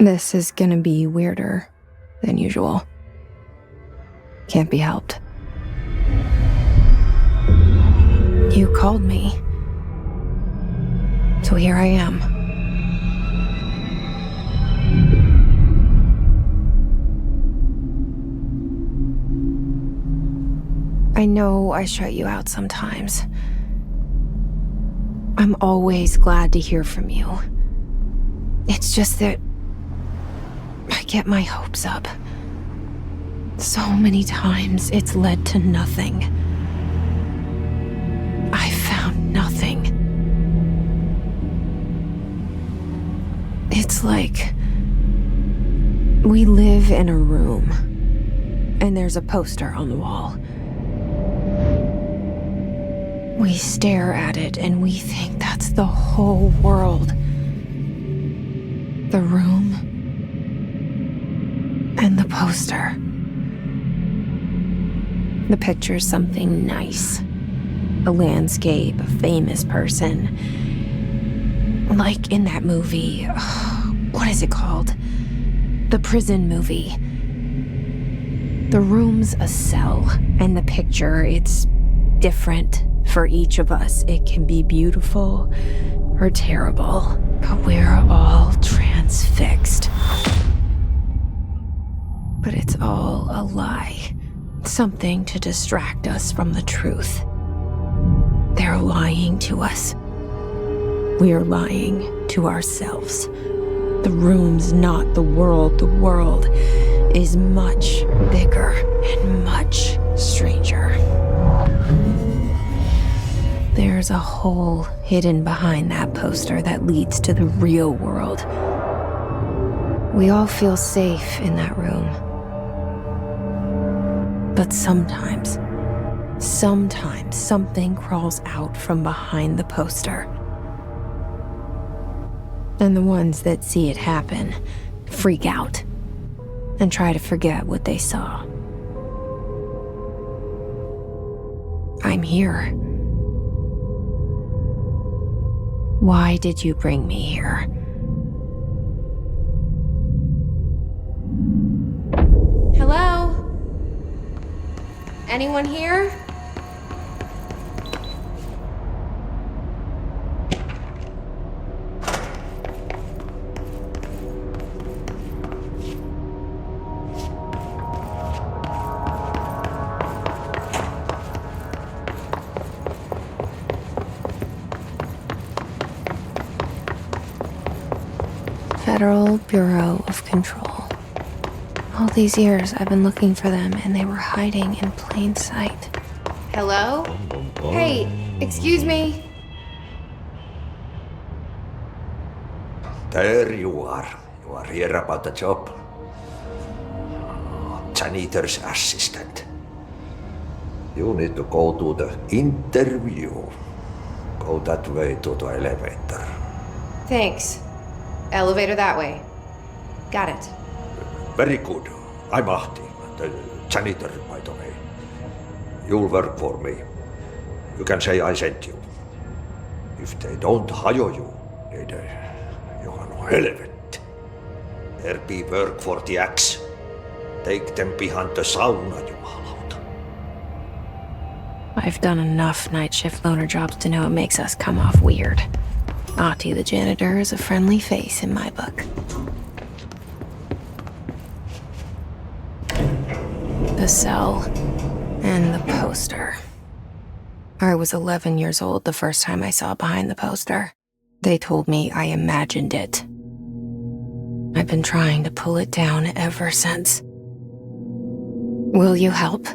This is gonna be weirder than usual. Can't be helped. You called me. So here I am. I know I shut you out sometimes. I'm always glad to hear from you. It's just that I get my hopes up. So many times it's led to nothing. I found nothing. It's like we live in a room, and there's a poster on the wall. We stare at it and we think that's the whole world. The room and the poster. The picture's something nice. A landscape, a famous person. Like in that movie, what is it called? The prison movie. The room's a cell, and the picture, it's different for each of us. It can be beautiful or terrible, but we're all transfixed. But it's all a lie. Something to distract us from the truth. They're lying to us. We're lying to ourselves. The room's not the world. The world is much bigger and much stranger. There's a hole hidden behind that poster that leads to the real world. We all feel safe in that room. But sometimes something crawls out from behind the poster. And the ones that see it happen freak out and try to forget what they saw. I'm here. Why did you bring me here? Hello? Anyone here? Federal Bureau of Control. All these years I've been looking for them and they were hiding in plain sight. Hello? Hey, excuse me. There you are. You are here about the job. Janitor's assistant. You need to go to the interview. Go that way to the elevator. Thanks. Elevator that way. Got it. Very good. I'm Ahti, the janitor, by the way. You'll work for me. You can say I sent you. If they don't hire you, niin johan on helvet. There be work for the axe. Take them behind the sauna, jumalauta. I've done enough night shift loner jobs to know it makes us come off weird. Ahti the janitor is a friendly face in my book. The cell and the poster. I was 11 years old the first time I saw behind the poster. They told me I imagined it. I've been trying to pull it down ever since. Will you help?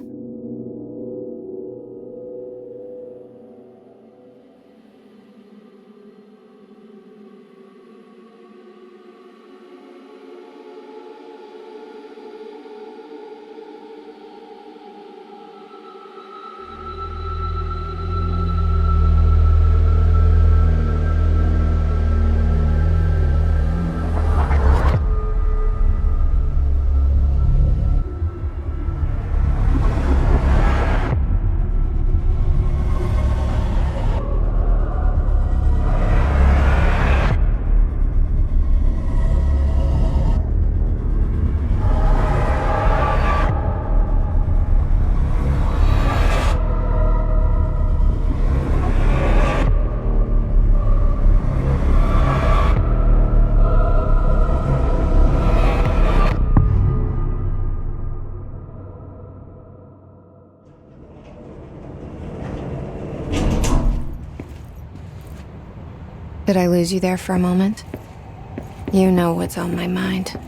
Did I lose you there for a moment? You know what's on my mind.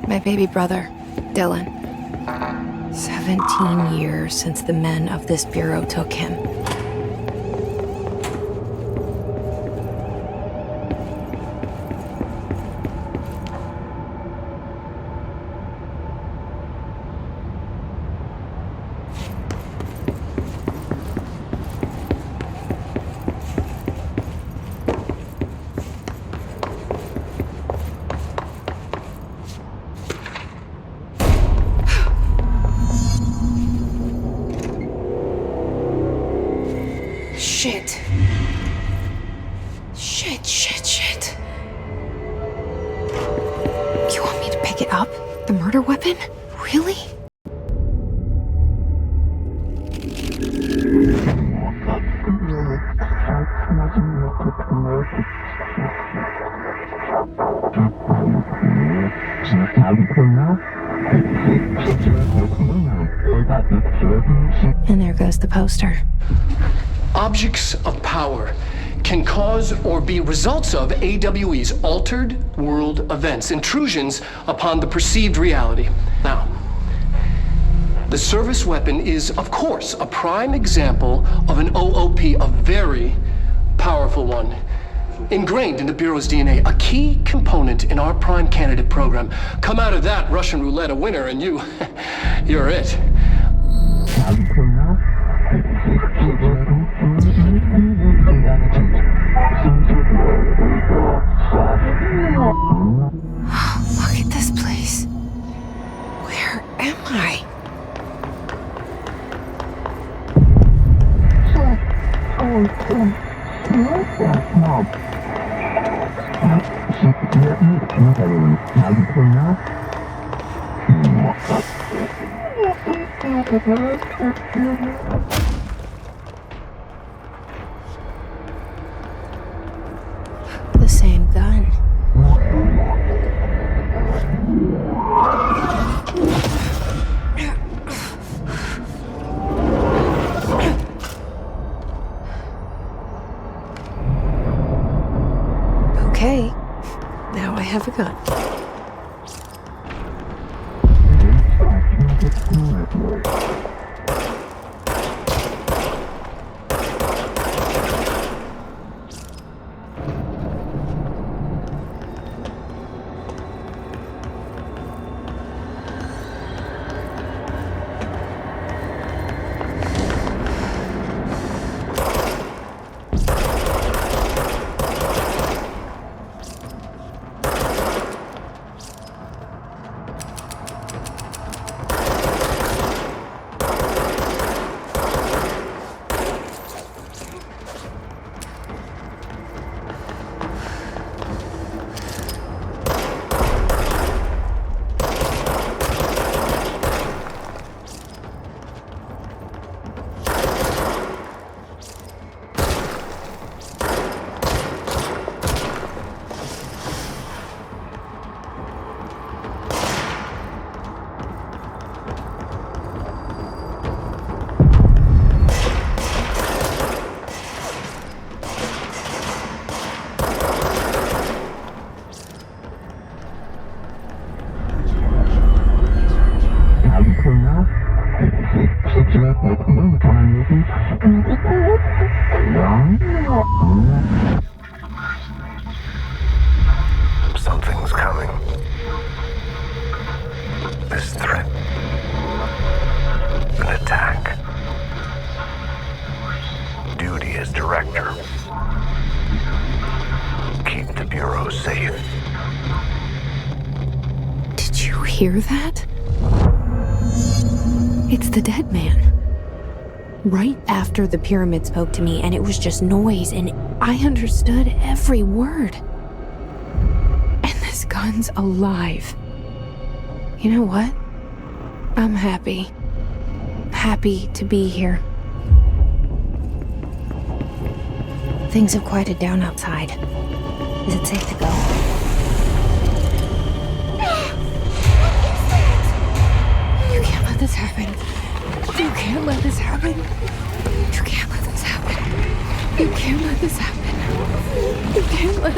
My baby brother, Dylan. 17 years since the men of this bureau took him. Shit. Shit. You want me to pick it up? The murder weapon? Really? And there goes the poster. Objects of power can cause or be results of AWE's altered world events, intrusions upon the perceived reality. Now, the service weapon is, of course, a prime example of an OOP, a very powerful one. Ingrained in the Bureau's DNA, a key component in our prime candidate program. Come out of that Russian roulette a winner and you're it. Look at this place. Where am I? The same gun. Okay, now I have a gun. Something's coming. This threat. An attack. Duty as director. Keep the Bureau safe. Did you hear that? It's the dead man. Right after the pyramid spoke to me, and it was just noise, and I understood every word. And this gun's alive. You know what? I'm happy. Happy to be here. Things have quieted down outside. Is it safe to go? You can't let this happen. You can't let this happen. You can't let this happen. You can't let this happen. You can't let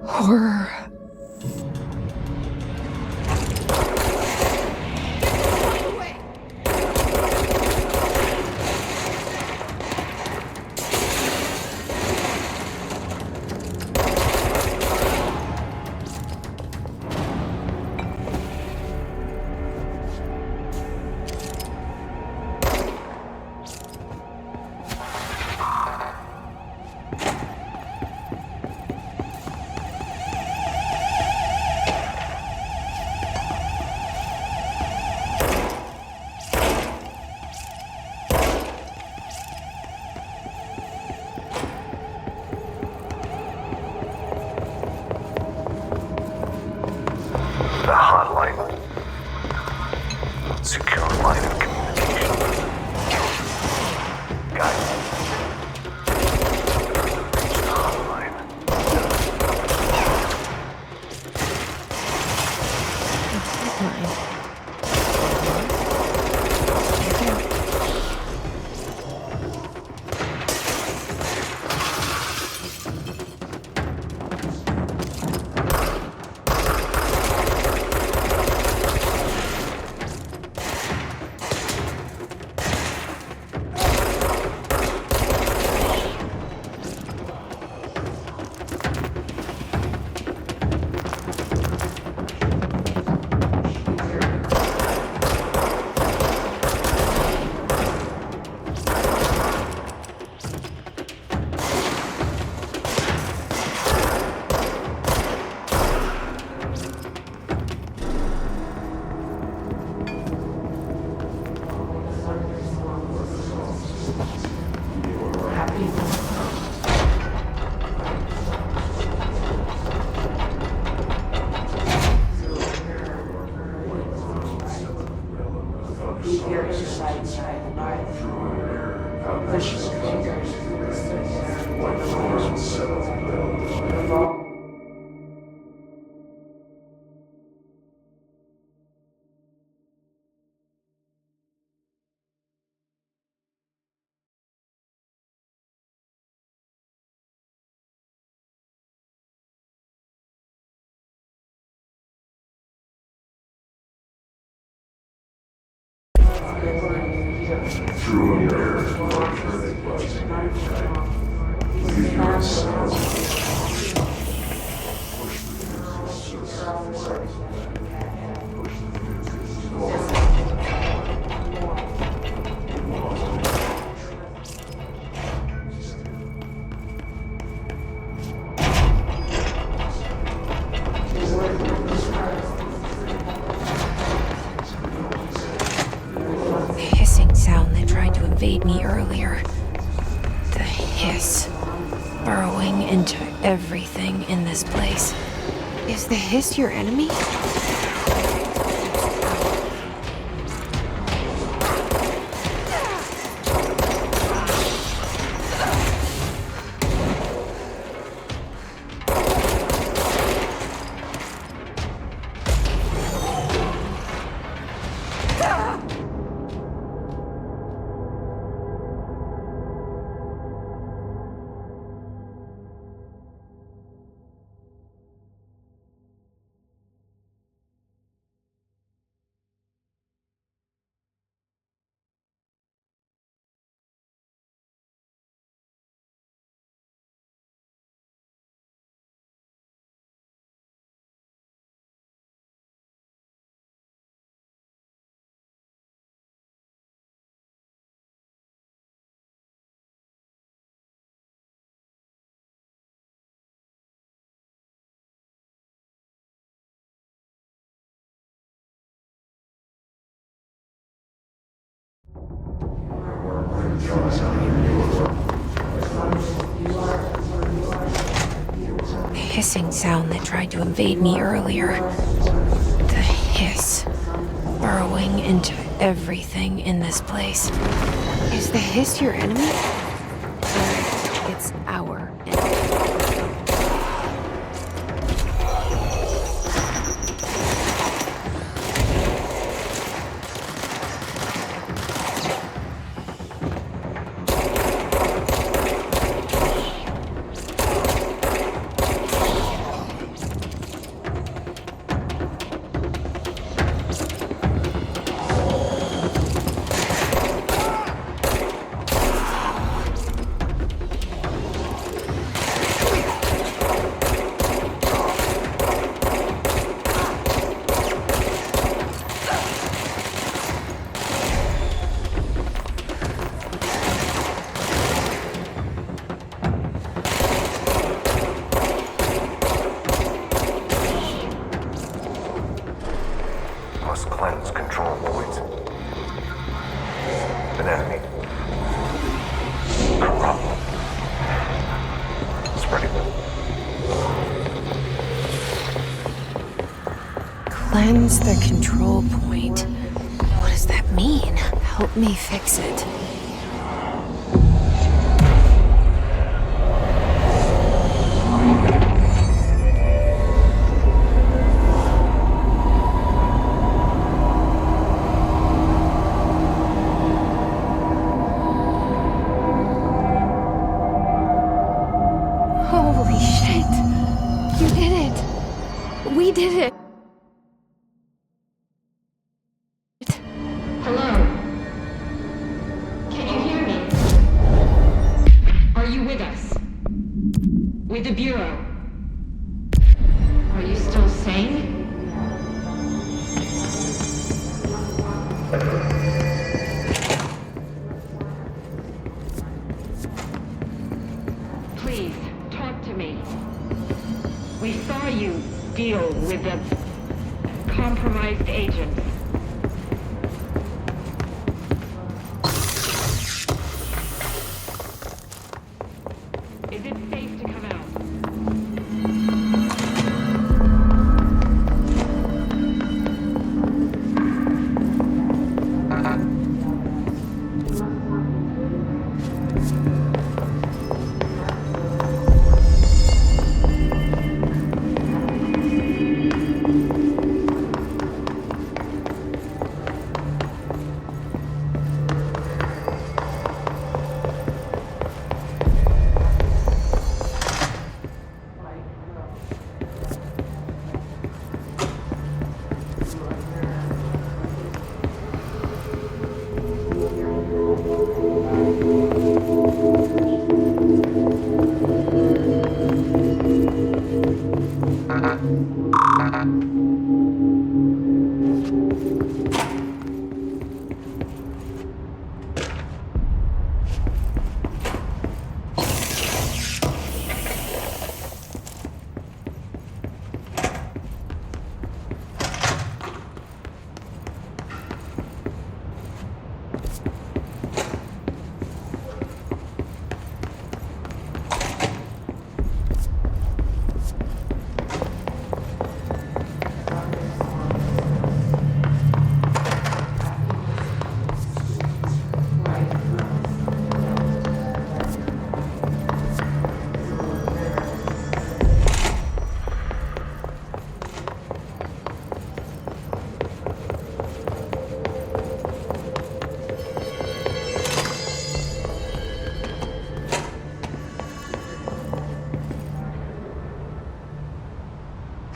Horror. The hotline. Secure line of communication. Guidance. Reach the hotline. The hissing sound that tried to invade me earlier. The hiss. Burrowing into everything in this place. Is the hiss your enemy? The hissing sound that tried to invade me earlier. The hiss. Burrowing into everything in this place. Is the hiss your enemy? Or it's our enemy? Cleanse the control point. What does that mean? Help me fix it. Holy shit! You did it! We did it! Hello? Can you hear me? Are you with us? With the Bureau? Are you still sane? Please, talk to me. We saw you deal with the compromised agents. Is it safe to come out?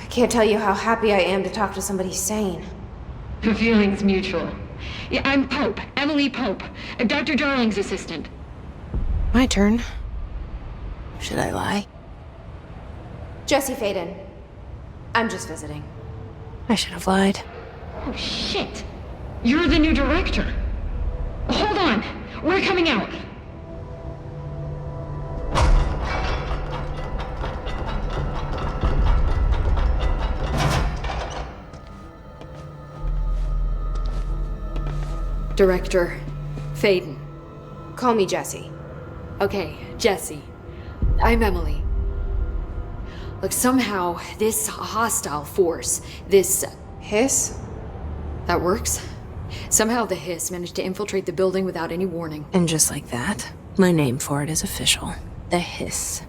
I can't tell you how happy I am to talk to somebody sane. The feeling's mutual. Yeah, I'm Pope, Emily Pope, Dr. Darling's assistant. My turn. Should I lie? Jesse Faden. I'm just visiting. I should have lied. Oh, shit. You're the new director. Hold on. We're coming out. Director Faden. Call me Jesse. Okay, Jesse. I'm Emily. Look, somehow this hostile force, this... Hiss? that works? Somehow the hiss managed to infiltrate the building without any warning. And just like that, my name for it is official. The hiss.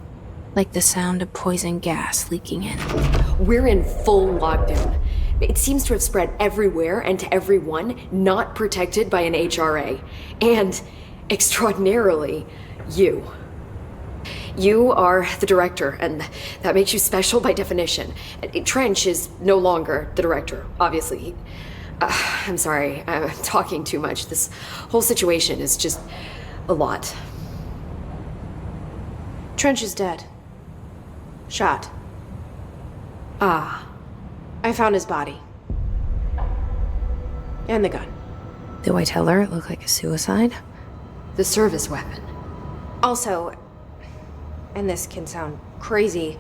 Like the sound of poison gas leaking in. We're in full lockdown. It seems to have spread everywhere and to everyone not protected by an HRA. And, extraordinarily, you. You are the director, and that makes you special by definition. Trench is no longer the director, obviously. I'm sorry, I'm talking too much. This whole situation is just a lot. Trench is dead. Shot. Ah. I found his body. And the gun. Do I tell her it looked like a suicide? The service weapon. Also, and this can sound crazy,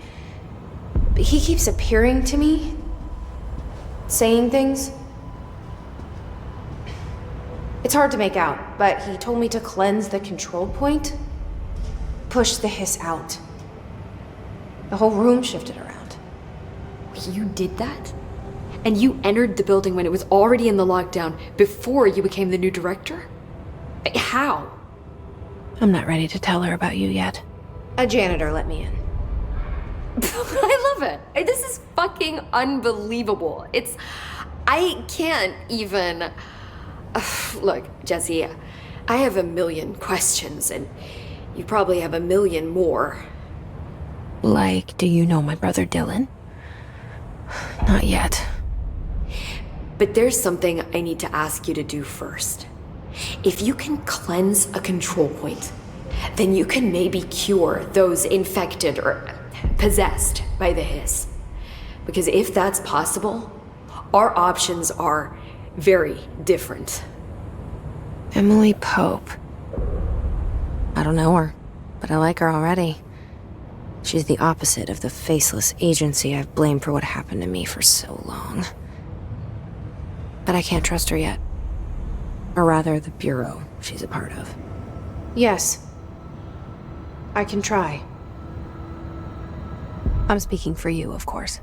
but he keeps appearing to me, saying things. It's hard to make out, but he told me to cleanse the control point, push the hiss out. The whole room shifted around. You did that? And you entered the building when it was already in the lockdown before you became the new director? How? I'm not ready to tell her about you yet. A janitor let me in. I love it. This is fucking unbelievable. I can't even... Look, Jesse, I have a million questions, and you probably have a million more. Like, do you know my brother Dylan? Not yet. But there's something I need to ask you to do first. If you can cleanse a control point, then you can maybe cure those infected or possessed by the hiss. Because if that's possible, our options are very different. Emily Pope. I don't know her, but I like her already. She's the opposite of the faceless agency I've blamed for what happened to me for so long. But I can't trust her yet. Or rather, the Bureau she's a part of. Yes. I can try. I'm speaking for you, of course.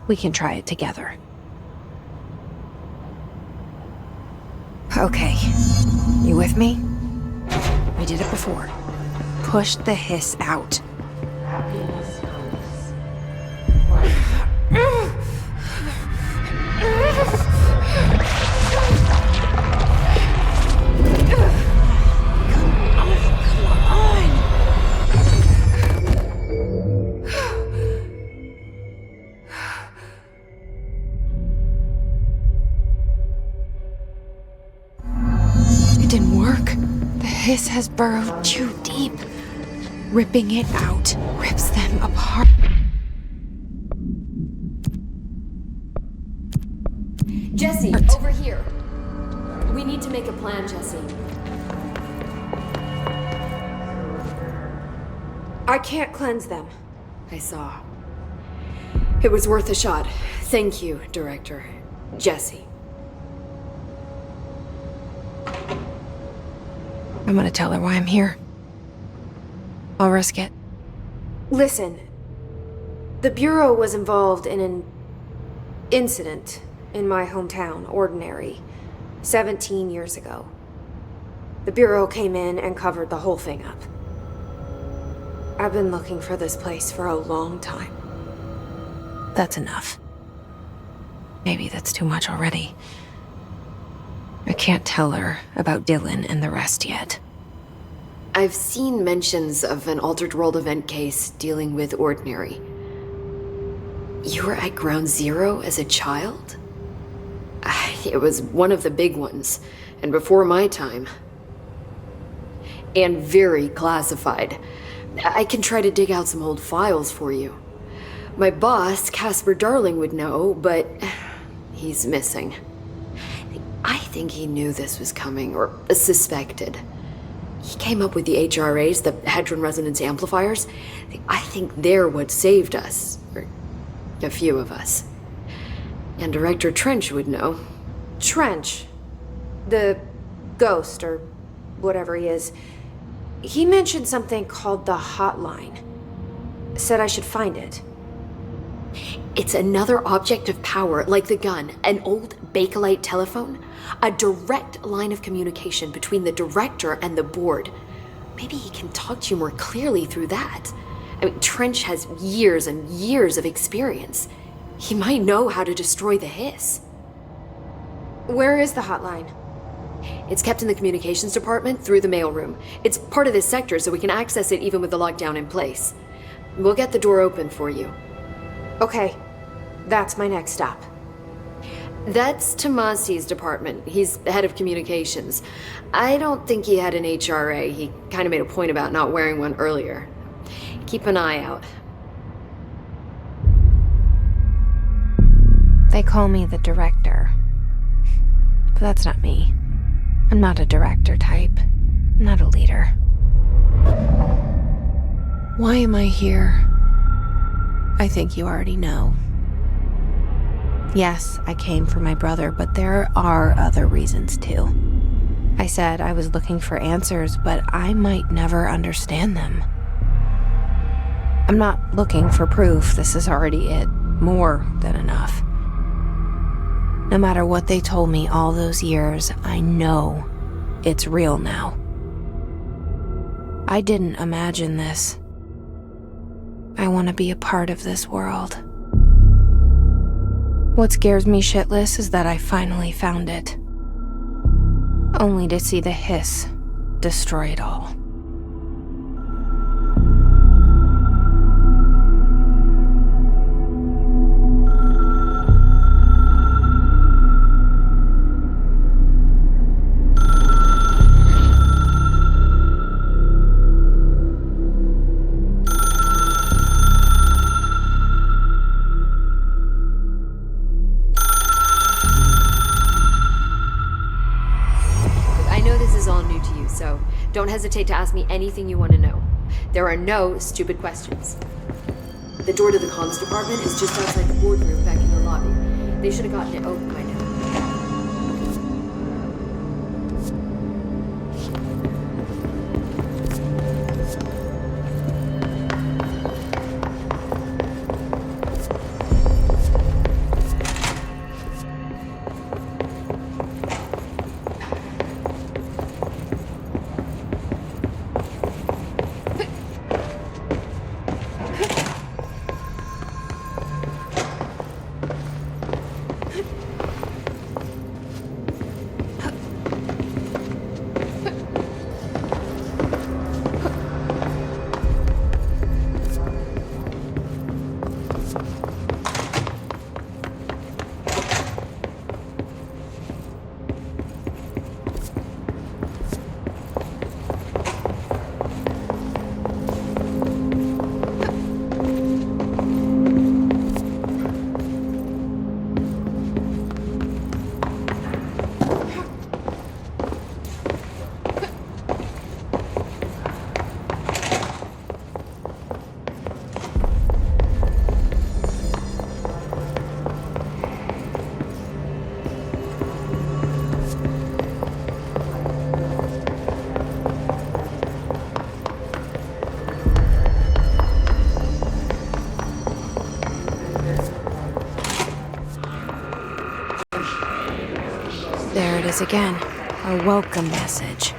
We can try it together. Okay. You with me? We did it before. Push the hiss out. It didn't work. The hiss has burrowed too deep. Ripping it out rips them apart. Jesse, over here. We need to make a plan, Jesse. I can't cleanse them. I saw. It was worth a shot. Thank you, Director. Jesse. I'm gonna tell her why I'm here. I'll risk it. Listen, the Bureau was involved in an incident in my hometown, Ordinary, 17 years ago. The Bureau came in and covered the whole thing up. I've been looking for this place for a long time. That's enough. Maybe that's too much already. I can't tell her about Dylan and the rest yet. I've seen mentions of an Altered World event case dealing with Ordinary. You were at Ground Zero as a child? It was one of the big ones, and before my time. And very classified. I can try to dig out some old files for you. My boss, Casper Darling, would know, but he's missing. I think he knew this was coming, or suspected. He came up with the HRAs, the Hadron Resonance Amplifiers. I think they're what saved us, or a few of us. And Director Trench would know. Trench, the ghost, or whatever he is, he mentioned something called the Hotline. Said I should find it. It's another object of power, like the gun, an old Bakelite telephone, a direct line of communication between the director and the board. Maybe he can talk to you more clearly through that. I mean, Trench has years and years of experience. He might know how to destroy the hiss. Where is the hotline? It's kept in the communications department through the mailroom. It's part of this sector, so we can access it even with the lockdown in place. We'll get the door open for you. Okay, that's my next stop. That's Tomasi's department. He's the head of communications. I don't think he had an HRA. He kind of made a point about not wearing one earlier. Keep an eye out. They call me the director. But that's not me. I'm not a director type. I'm not a leader. Why am I here? I think you already know. Yes, I came for my brother, but there are other reasons too. I said I was looking for answers, but I might never understand them. I'm not looking for proof. This is already it. More than enough. No matter what they told me all those years, I know it's real now. I didn't imagine this. I want to be a part of this world. What scares me shitless is that I finally found it. Only to see the hiss destroy it all. So don't hesitate to ask me anything you want to know. There are no stupid questions. The door to the comms department is just outside the boardroom back in the lobby. They should have gotten it open by now. There it is again, a welcome message.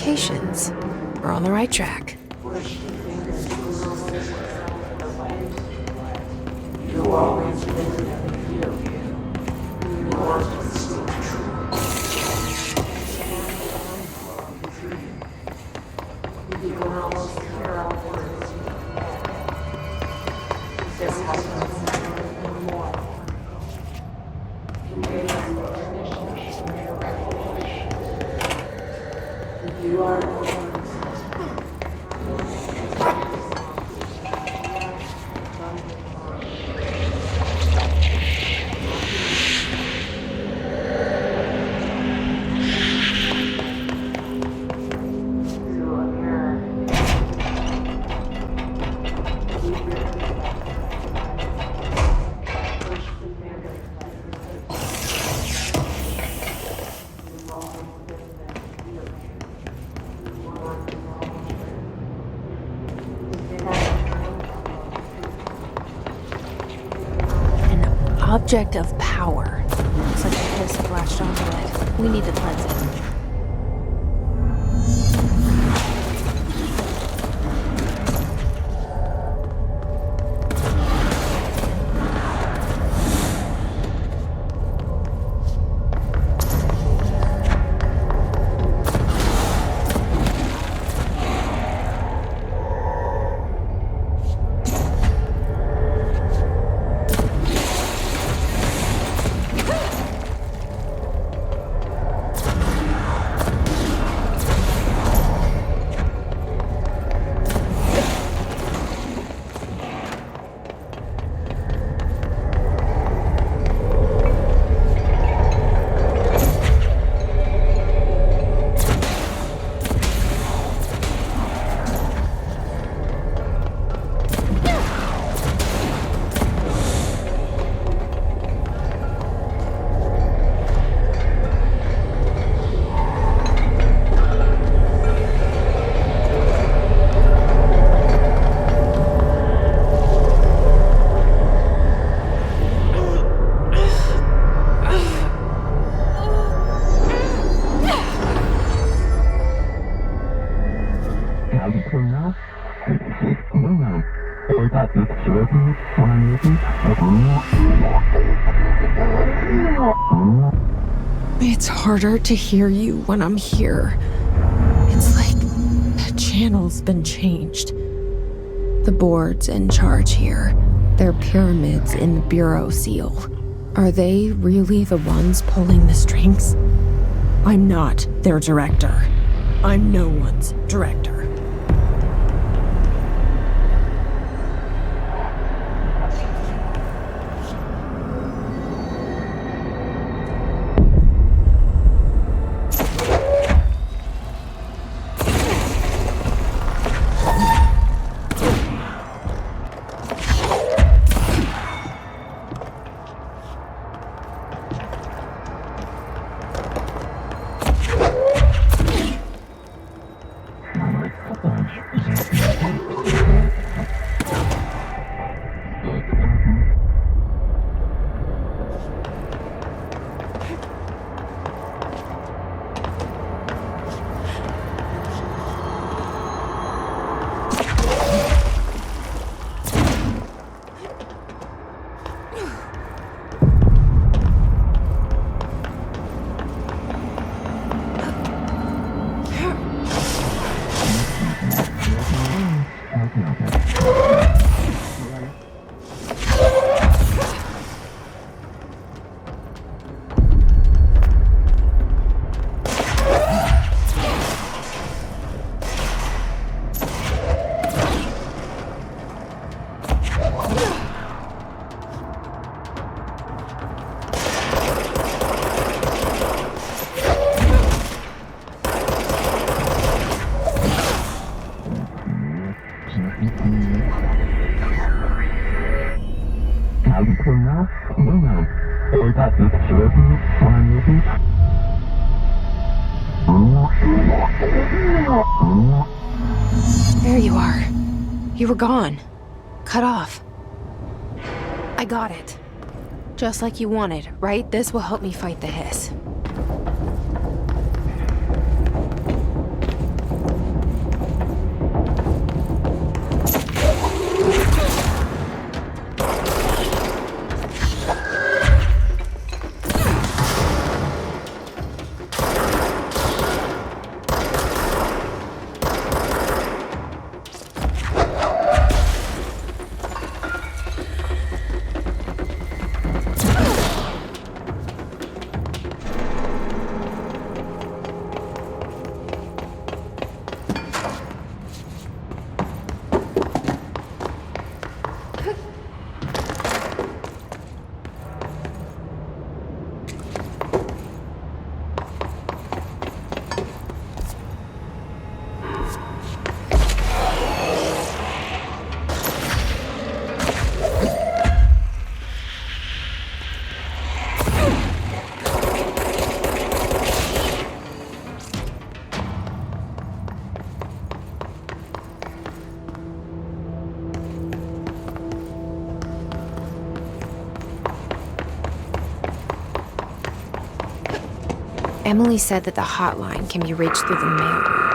communications. We're on the right track. Object of power. Looks like the hiss have latched onto it. We need to cleanse it. It's harder to hear you when I'm here. It's like the channel's been changed. The board's in charge here. They're pyramids in the Bureau seal. Are they really the ones pulling the strings? I'm not their director. I'm no one's director. There you are. You were gone. Cut off. I got it. Just like you wanted, right? This will help me fight the hiss. Emily said that the hotline can be reached through the mailroom.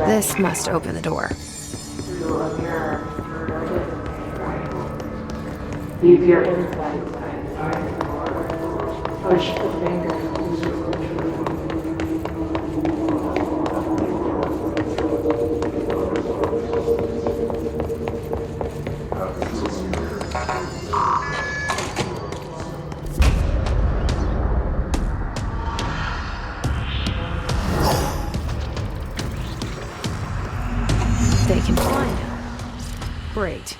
This must open the door. Leave your insides push the finger. They can fly now. Great.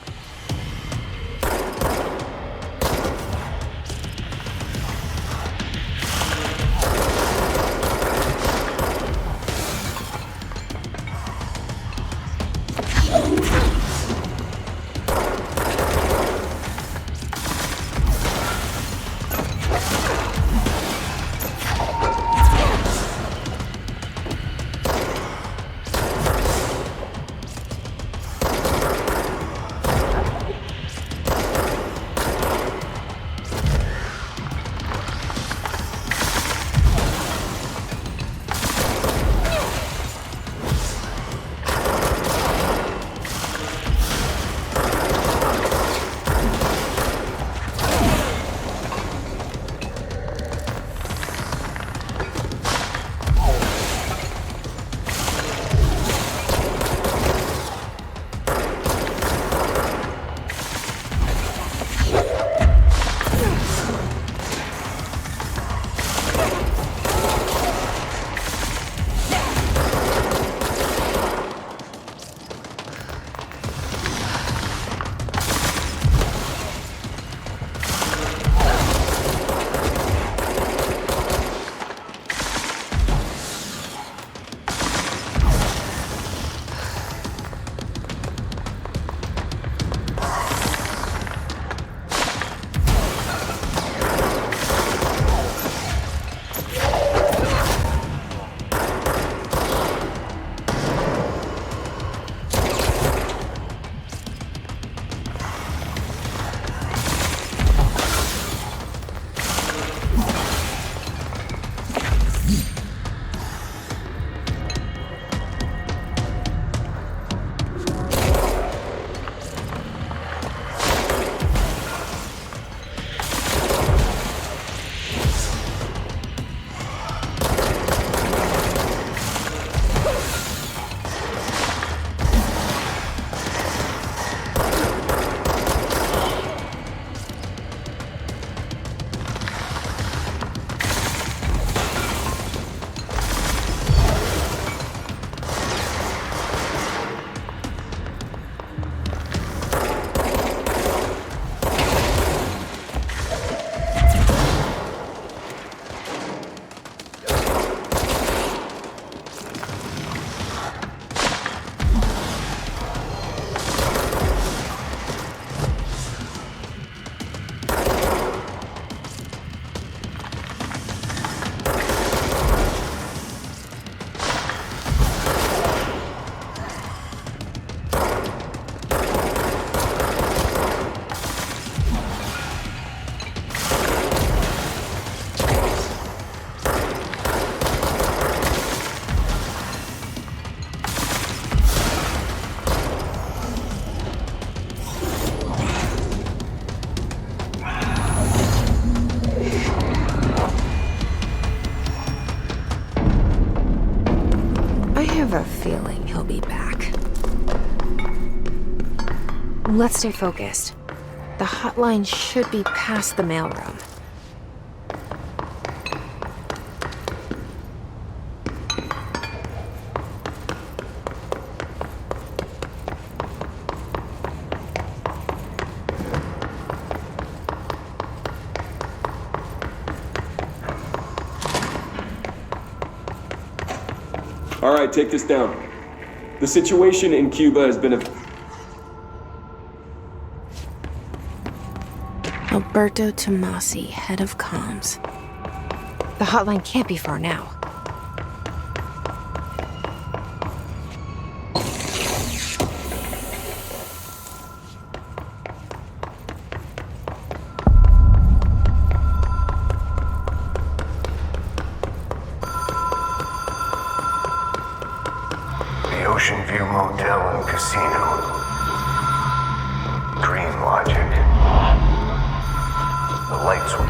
have a feeling he'll be back. Let's stay focused. The hotline should be past the mailroom. All right, take this down. The situation in Cuba has been Alberto Tomasi, head of comms. The hotline can't be far now. The Ocean View Motel and Casino. Dream Logic. The lights were...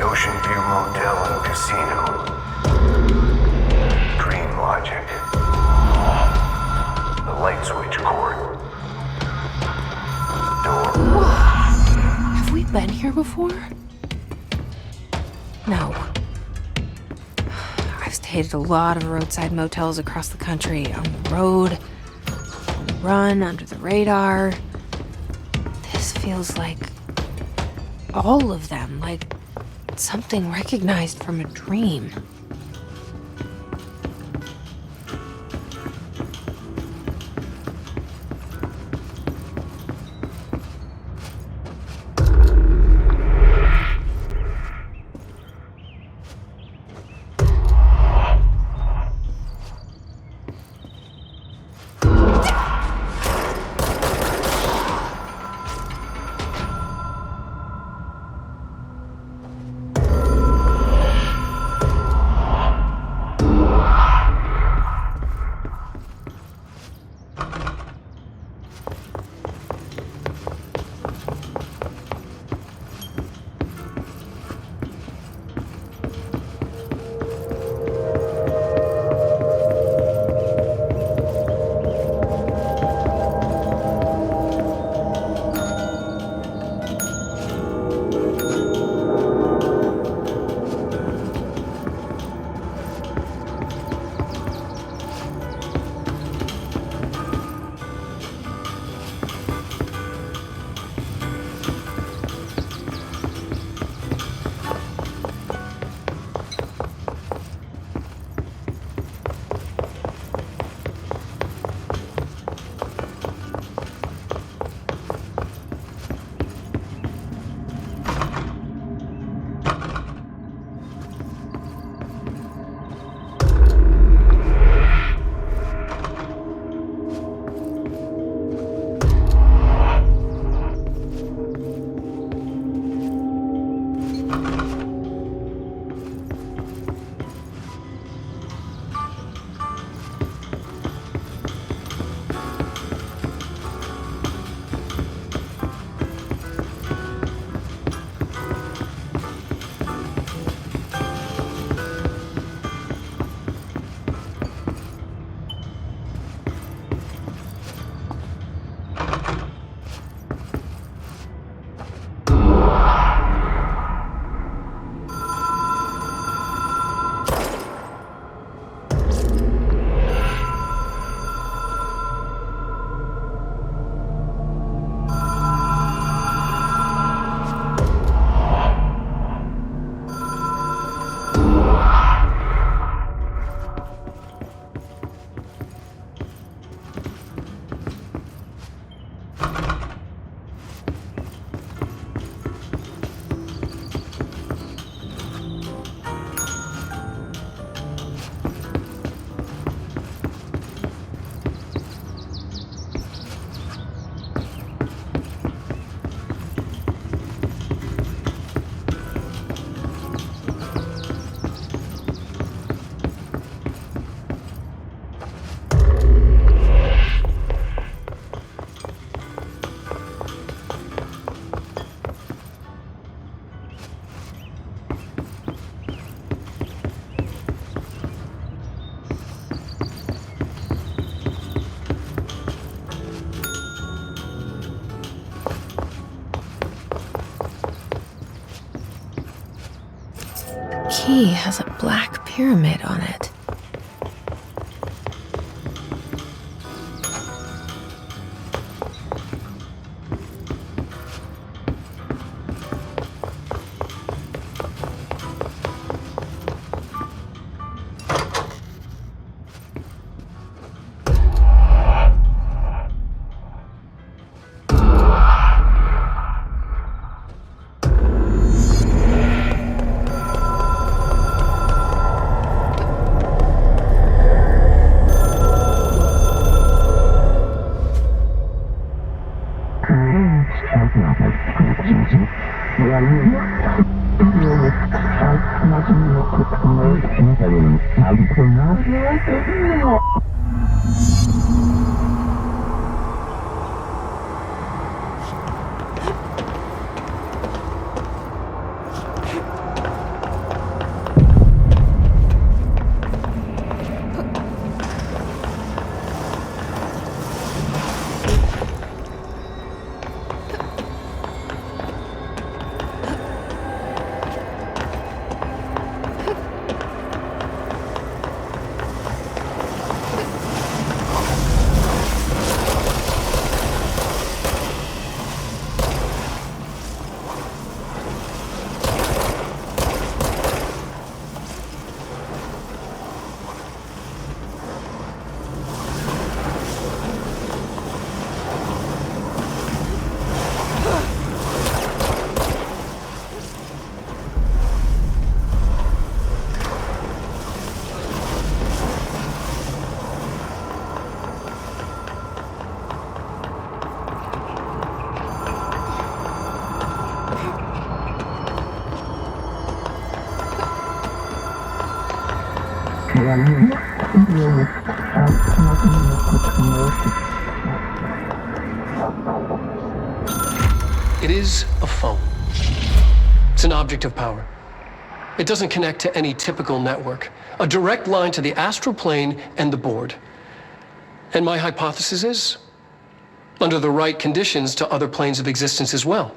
Ocean View Motel and Casino. Dream Logic. The light switch cord. Door. Have we been here before? No. I've stayed at a lot of roadside motels across the country, on the road, on the run, under the radar. This feels like all of them, like something recognized from a dream. key has a black pyramid on it. It is a phone. It's an object of power. It doesn't connect to any typical network. A direct line to the astral plane and the board. And my hypothesis is, under the right conditions, to other planes of existence as well.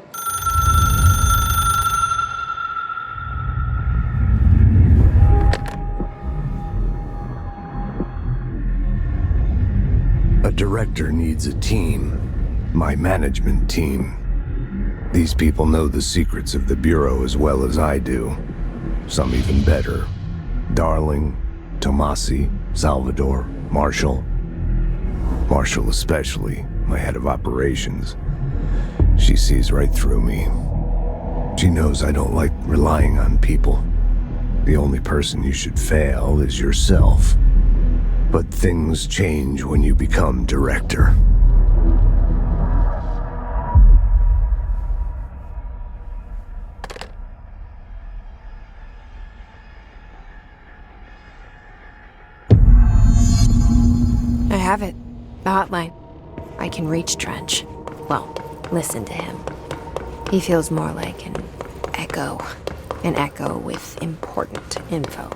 A director needs a team. My management team. These people know the secrets of the Bureau as well as I do. Some even better. Darling, Tomasi, Salvador, Marshall. Marshall especially, my head of operations. She sees right through me. She knows I don't like relying on people. The only person you should fail is yourself. But things change when you become director. I have it. The hotline. I can reach Trench. Well, listen to him. He feels more like an echo. An echo with important info.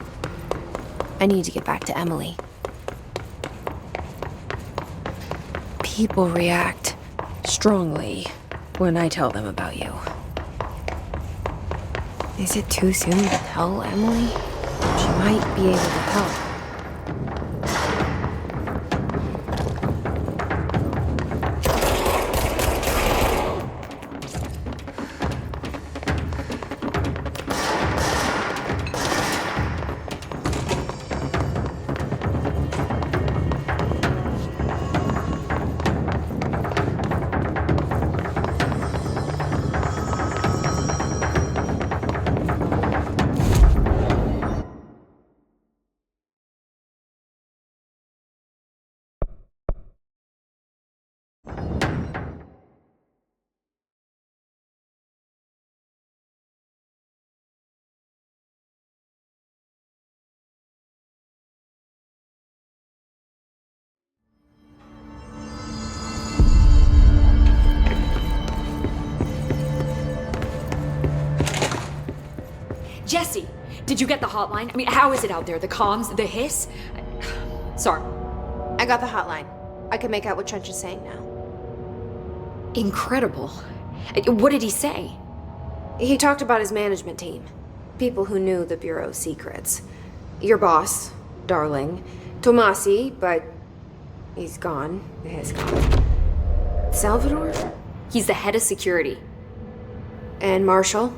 I need to get back to Emily. People react strongly when I tell them about you. Is it too soon to tell Emily? She might be able to help. Jesse, did you get the hotline? I mean, how is it out there? The comms, the hiss? Sorry. I got the hotline. I can make out what Trench is saying now. Incredible. What did he say? He talked about his management team. people who knew the Bureau's secrets. Your boss, Darling. Tomasi, but he's gone. He's gone. Salvador? He's the head of security. And Marshall?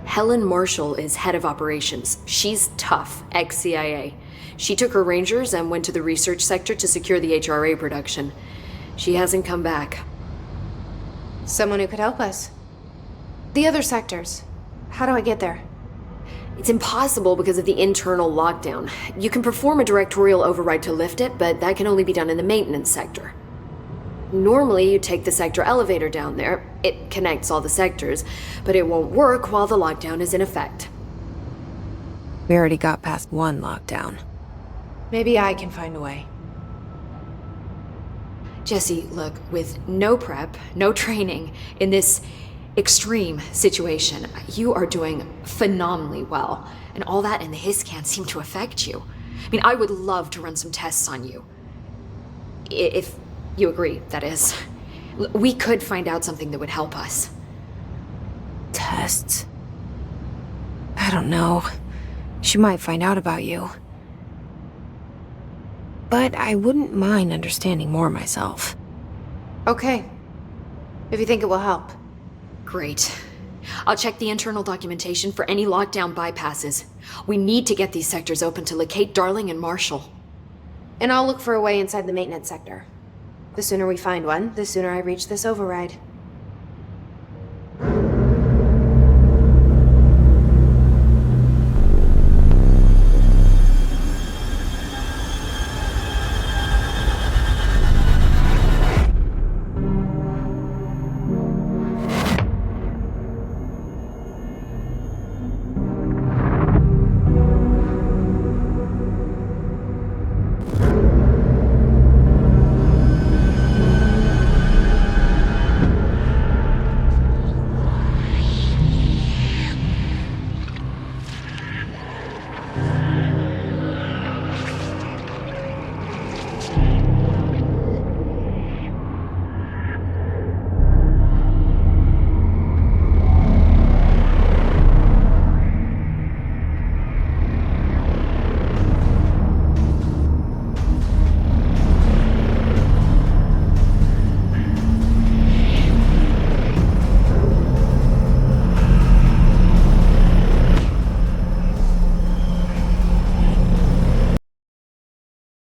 Helen Marshall is head of operations. She's tough, ex-CIA. She took her Rangers and went to the research sector to secure the HRA production. She hasn't come back. Someone who could help us. The other sectors. How do I get there? It's impossible because of the internal lockdown. You can perform a directorial override to lift it, but that can only be done in the maintenance sector. Normally, you take the sector elevator down there. It connects all the sectors, but it won't work while the lockdown is in effect. We already got past one lockdown. Maybe I can find a way. Jesse, look, with no prep, no training, in this extreme situation, you are doing phenomenally well. And all that and the hiss can't seem to affect you. I mean, I would love to run some tests on you. If you agree, that is. We could find out something that would help us. Tests? I don't know. She might find out about you. But I wouldn't mind understanding more myself. Okay. If you think it will help. Great. I'll check the internal documentation for any lockdown bypasses. We need to get these sectors open to locate Darling and Marshall. And I'll look for a way inside the maintenance sector. The sooner we find one, the sooner I reach this override.